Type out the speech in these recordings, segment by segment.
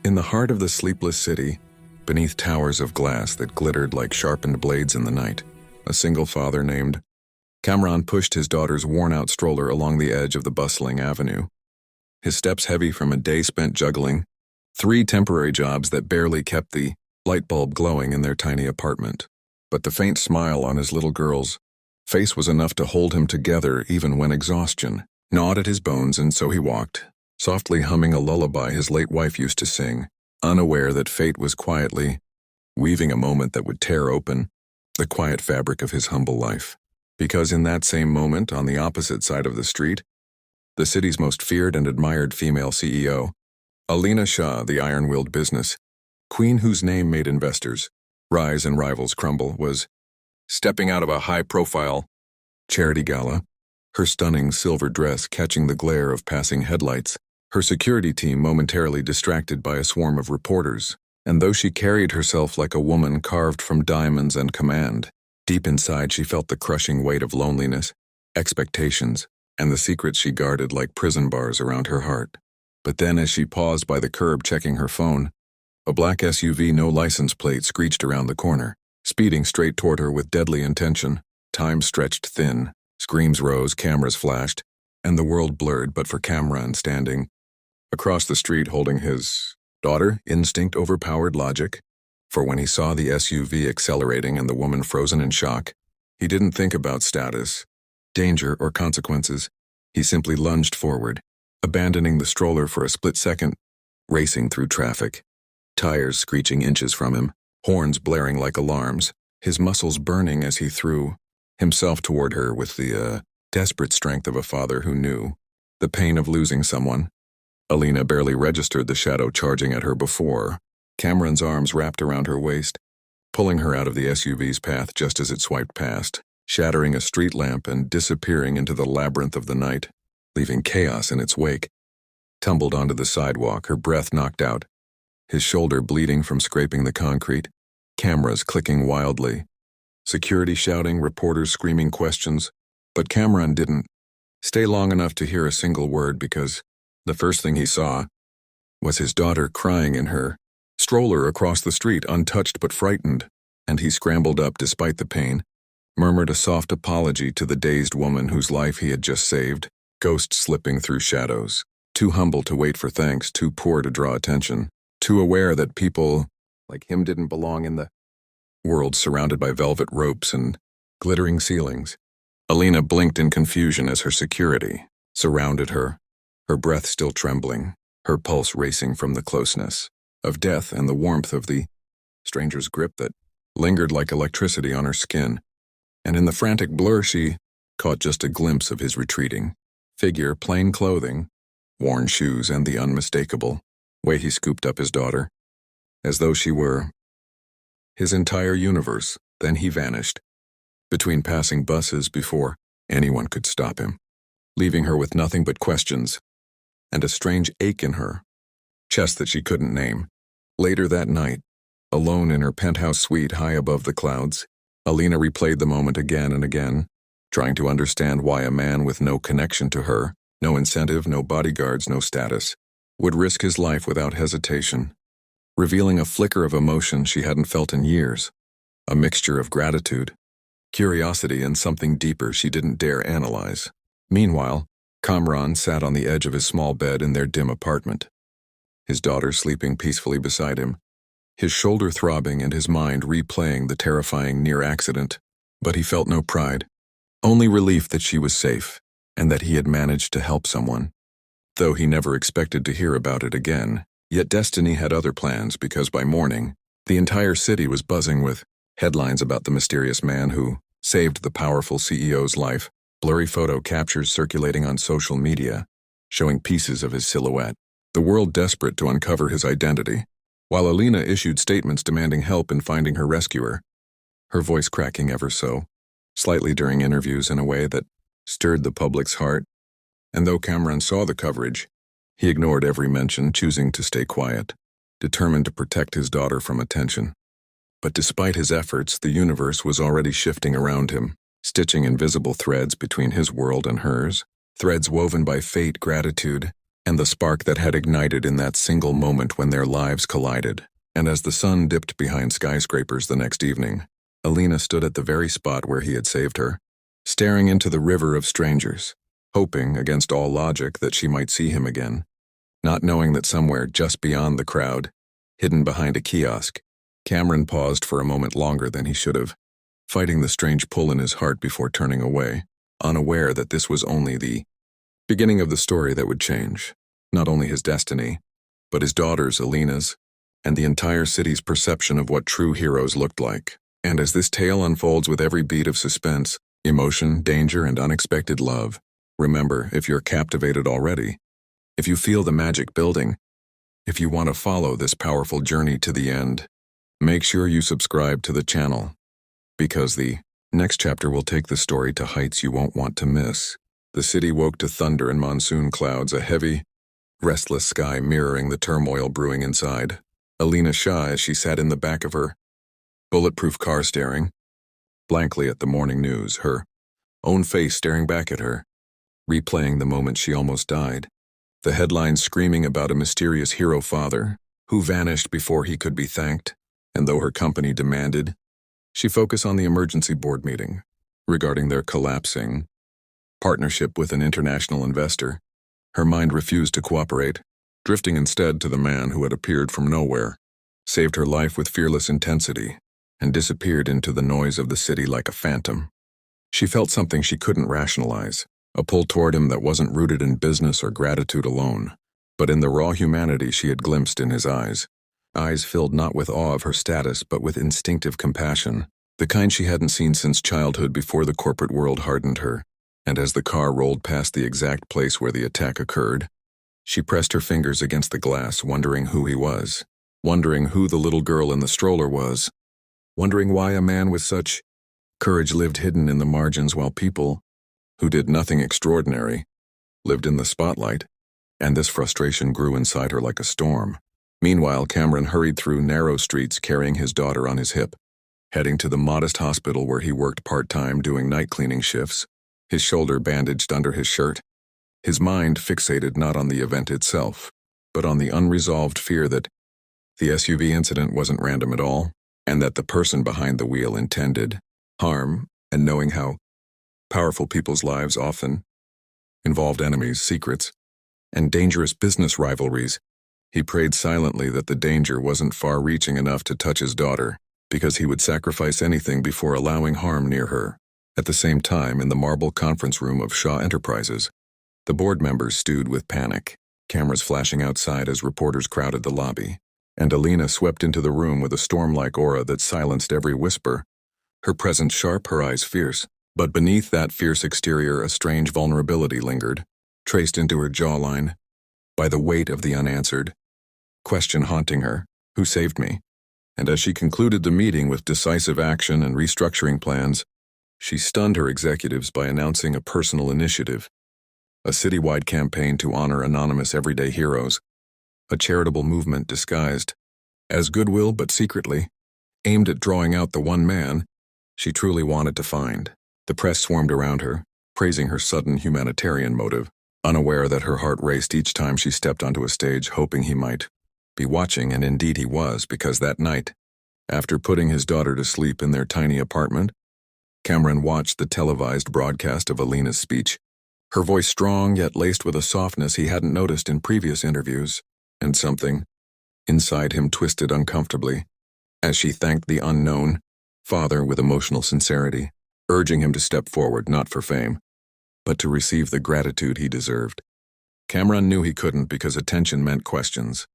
In the heart of the sleepless city, beneath towers of glass that glittered like sharpened blades in the night, a single father named Cameron pushed his daughter's worn-out stroller along the edge of the bustling avenue. His steps heavy from a day spent juggling 3 temporary jobs that barely kept the light bulb glowing in their tiny apartment. But the faint smile on his little girl's face was enough to hold him together even when exhaustion gnawed at his bones, and so he walked, softly humming a lullaby his late wife used to sing, unaware that fate was quietly weaving a moment that would tear open the quiet fabric of his humble life. Because in that same moment, on the opposite side of the street, the city's most feared and admired female CEO, Alina Shah, the iron-willed business queen whose name made investors rise and rivals crumble, was stepping out of a high-profile charity gala, her stunning silver dress catching the glare of passing headlights, her security team momentarily distracted by a swarm of reporters. And though she carried herself like a woman carved from diamonds and command, deep inside she felt the crushing weight of loneliness, expectations, and the secrets she guarded like prison bars around her heart. But then, as she paused by the curb checking her phone, a black SUV no license plate screeched around the corner, speeding straight toward her with deadly intention. Time stretched thin, screams rose, cameras flashed, and the world blurred but for Cameron standing across the street holding his daughter. Instinct overpowered logic, for when he saw the SUV accelerating and the woman frozen in shock, he didn't think about status, danger, or consequences. He simply lunged forward, abandoning the stroller for a split second, racing through traffic, tires screeching inches from him, horns blaring like alarms, his muscles burning as he threw himself toward her with the desperate strength of a father who knew the pain of losing someone. Alina barely registered the shadow charging at her before Cameron's arms wrapped around her waist, pulling her out of the SUV's path just as it swiped past, shattering a street lamp and disappearing into the labyrinth of the night, leaving chaos in its wake. Tumbled onto the sidewalk, her breath knocked out, his shoulder bleeding from scraping the concrete, cameras clicking wildly, security shouting, reporters screaming questions. But Cameron didn't stay long enough to hear a single word, because the first thing he saw was his daughter crying in her stroller across the street, untouched but frightened, and he scrambled up despite the pain, murmured a soft apology to the dazed woman whose life he had just saved, ghost slipping through shadows, too humble to wait for thanks, too poor to draw attention, too aware that people like him didn't belong in the world surrounded by velvet ropes and glittering ceilings. Alina blinked in confusion as her security surrounded her, her breath still trembling, her pulse racing from the closeness of death and the warmth of the stranger's grip that lingered like electricity on her skin. And in the frantic blur she caught just a glimpse of his retreating figure, plain clothing, worn shoes, and the unmistakable way he scooped up his daughter, as though she were his entire universe. Then he vanished between passing buses before anyone could stop him, leaving her with nothing but questions and a strange ache in her chest that she couldn't name. Later that night, alone in her penthouse suite high above the clouds, Alina replayed the moment again and again, trying to understand why a man with no connection to her, no incentive, no bodyguards, no status, would risk his life without hesitation, revealing a flicker of emotion she hadn't felt in years, a mixture of gratitude, curiosity, and something deeper she didn't dare analyze. Meanwhile, Cameron sat on the edge of his small bed in their dim apartment, his daughter sleeping peacefully beside him, his shoulder throbbing and his mind replaying the terrifying near accident. But he felt no pride, only relief that she was safe and that he had managed to help someone, though he never expected to hear about it again. Yet destiny had other plans, because by morning, the entire city was buzzing with headlines about the mysterious man who saved the powerful CEO's life, blurry photo captures circulating on social media, showing pieces of his silhouette, the world desperate to uncover his identity, while Alina issued statements demanding help in finding her rescuer, her voice cracking ever so slightly during interviews in a way that stirred the public's heart. And though Cameron saw the coverage, he ignored every mention, choosing to stay quiet, determined to protect his daughter from attention. But despite his efforts, the universe was already shifting around him, stitching invisible threads between his world and hers, threads woven by fate, gratitude, and the spark that had ignited in that single moment when their lives collided. And as the sun dipped behind skyscrapers the next evening, Alina stood at the very spot where he had saved her, staring into the river of strangers, hoping, against all logic, that she might see him again, not knowing that somewhere just beyond the crowd, hidden behind a kiosk, Cameron paused for a moment longer than he should have, fighting the strange pull in his heart before turning away, unaware that this was only the beginning of the story that would change, not only his destiny, but his daughter's, Alina's, and the entire city's perception of what true heroes looked like. And as this tale unfolds with every beat of suspense, emotion, danger, and unexpected love, remember, if you're captivated already, if you feel the magic building, if you want to follow this powerful journey to the end, make sure you subscribe to the channel, because the next chapter will take the story to heights you won't want to miss. The city woke to thunder and monsoon clouds, a heavy, restless sky mirroring the turmoil brewing inside. Alina Shah, as she sat in the back of her bulletproof car staring blankly at the morning news, her own face staring back at her, replaying the moment she almost died. The headlines screaming about a mysterious hero father who vanished before he could be thanked, and though her company demanded she focus on the emergency board meeting regarding their collapsing partnership with an international investor, her mind refused to cooperate, drifting instead to the man who had appeared from nowhere, saved her life with fearless intensity, and disappeared into the noise of the city like a phantom. She felt something she couldn't rationalize, a pull toward him that wasn't rooted in business or gratitude alone, but in the raw humanity she had glimpsed in his eyes filled not with awe of her status but with instinctive compassion, the kind she hadn't seen since childhood before the corporate world hardened her. And as the car rolled past the exact place where the attack occurred, she pressed her fingers against the glass, wondering who he was, wondering who the little girl in the stroller was, wondering why a man with such courage lived hidden in the margins while people who did nothing extraordinary lived in the spotlight. And this frustration grew inside her like a storm. Meanwhile, Cameron hurried through narrow streets carrying his daughter on his hip, heading to the modest hospital where he worked part-time doing night cleaning shifts, his shoulder bandaged under his shirt, his mind fixated not on the event itself, but on the unresolved fear that the SUV incident wasn't random at all, and that the person behind the wheel intended harm, and knowing how powerful people's lives often involved enemies, secrets, and dangerous business rivalries, he prayed silently that the danger wasn't far-reaching enough to touch his daughter, because he would sacrifice anything before allowing harm near her. At the same time, in the marble conference room of Shaw Enterprises, the board members stewed with panic, cameras flashing outside as reporters crowded the lobby, and Alina swept into the room with a storm-like aura that silenced every whisper, her presence sharp, her eyes fierce. But beneath that fierce exterior a strange vulnerability lingered, traced into her jawline by the weight of the unanswered question haunting her, who saved me? And as she concluded the meeting with decisive action and restructuring plans, she stunned her executives by announcing a personal initiative, a citywide campaign to honor anonymous everyday heroes, a charitable movement disguised as goodwill but secretly aimed at drawing out the one man she truly wanted to find. The press swarmed around her, praising her sudden humanitarian motive, unaware that her heart raced each time she stepped onto a stage, hoping he might be watching, and indeed he was, because that night, after putting his daughter to sleep in their tiny apartment, Cameron watched the televised broadcast of Alina's speech, her voice strong yet laced with a softness he hadn't noticed in previous interviews, and something inside him twisted uncomfortably as she thanked the unknown father with emotional sincerity, urging him to step forward not for fame, but to receive the gratitude he deserved. Cameron knew he couldn't because attention meant questions.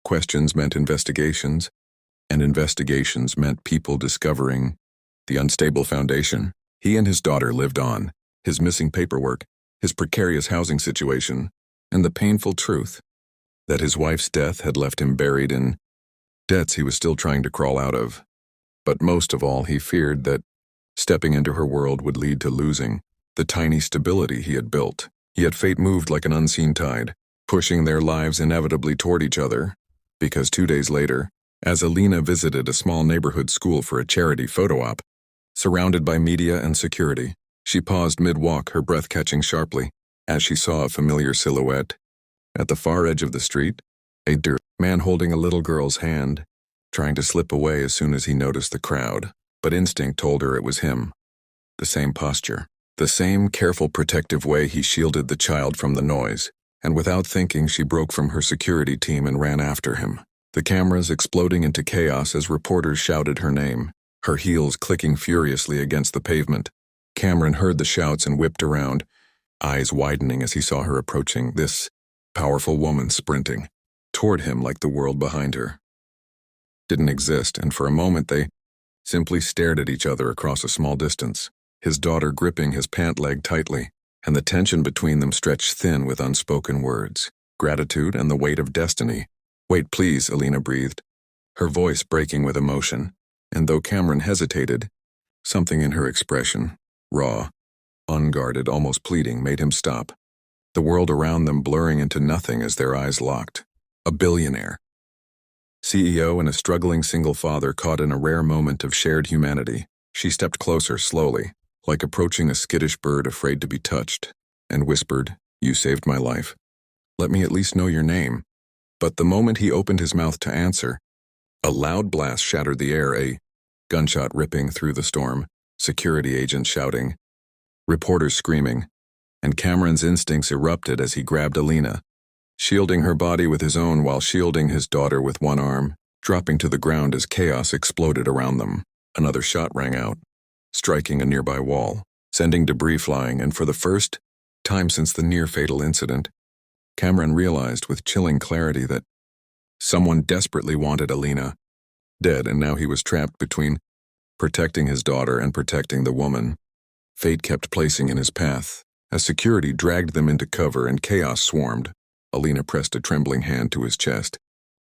Questions meant investigations, and investigations meant people discovering the unstable foundation he and his daughter lived on, his missing paperwork, his precarious housing situation, and the painful truth that his wife's death had left him buried in debts he was still trying to crawl out of. But most of all, he feared that stepping into her world would lead to losing the tiny stability he had built. Yet fate moved like an unseen tide, pushing their lives inevitably toward each other, because 2 days later, as Alina visited a small neighborhood school for a charity photo op, surrounded by media and security, she paused mid-walk, her breath catching sharply, as she saw a familiar silhouette At the far edge of the street, a man holding a little girl's hand, trying to slip away as soon as he noticed the crowd, but instinct told her it was him. The same posture, the same careful protective way he shielded the child from the noise, and without thinking she broke from her security team and ran after him. The cameras exploding into chaos as reporters shouted her name, her heels clicking furiously against the pavement. Cameron heard the shouts and whipped around, eyes widening as he saw her approaching, this powerful woman sprinting toward him like the world behind her didn't exist, and for a moment they simply stared at each other across a small distance, his daughter gripping his pant leg tightly, and the tension between them stretched thin with unspoken words, gratitude and the weight of destiny. "Wait, please," Alina breathed, her voice breaking with emotion, and though Cameron hesitated, something in her expression, raw, unguarded, almost pleading, made him stop, the world around them blurring into nothing as their eyes locked. A billionaire, CEO and a struggling single father caught in a rare moment of shared humanity. She stepped closer slowly, like approaching a skittish bird afraid to be touched, and whispered, "You saved my life. Let me at least know your name." But the moment he opened his mouth to answer, a loud blast shattered the air, a gunshot ripping through the storm, security agents shouting, reporters screaming, and Cameron's instincts erupted as he grabbed Alina, shielding her body with his own while shielding his daughter with one arm, dropping to the ground as chaos exploded around them. Another shot rang out, striking a nearby wall, sending debris flying, and for the first time since the near-fatal incident, Cameron realized with chilling clarity that someone desperately wanted Alina dead, and now he was trapped between protecting his daughter and protecting the woman fate kept placing in his path. As security dragged them into cover and chaos swarmed, Alina pressed a trembling hand to his chest,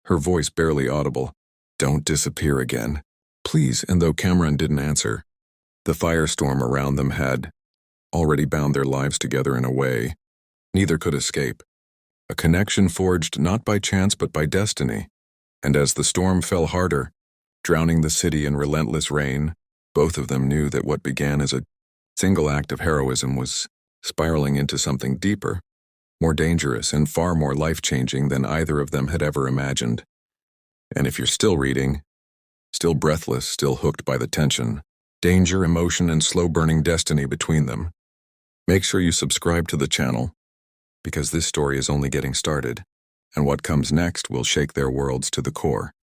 her voice barely audible. "Don't disappear again, please." And though Cameron didn't answer, the firestorm around them had already bound their lives together in a way neither could escape. A connection forged not by chance but by destiny. And as the storm fell harder, drowning the city in relentless rain, both of them knew that what began as a single act of heroism was spiraling into something deeper, more dangerous, and far more life-changing than either of them had ever imagined. And if you're still reading, still breathless, still hooked by the tension, danger, emotion, and slow-burning destiny between them, make sure you subscribe to the channel, because this story is only getting started, and what comes next will shake their worlds to the core.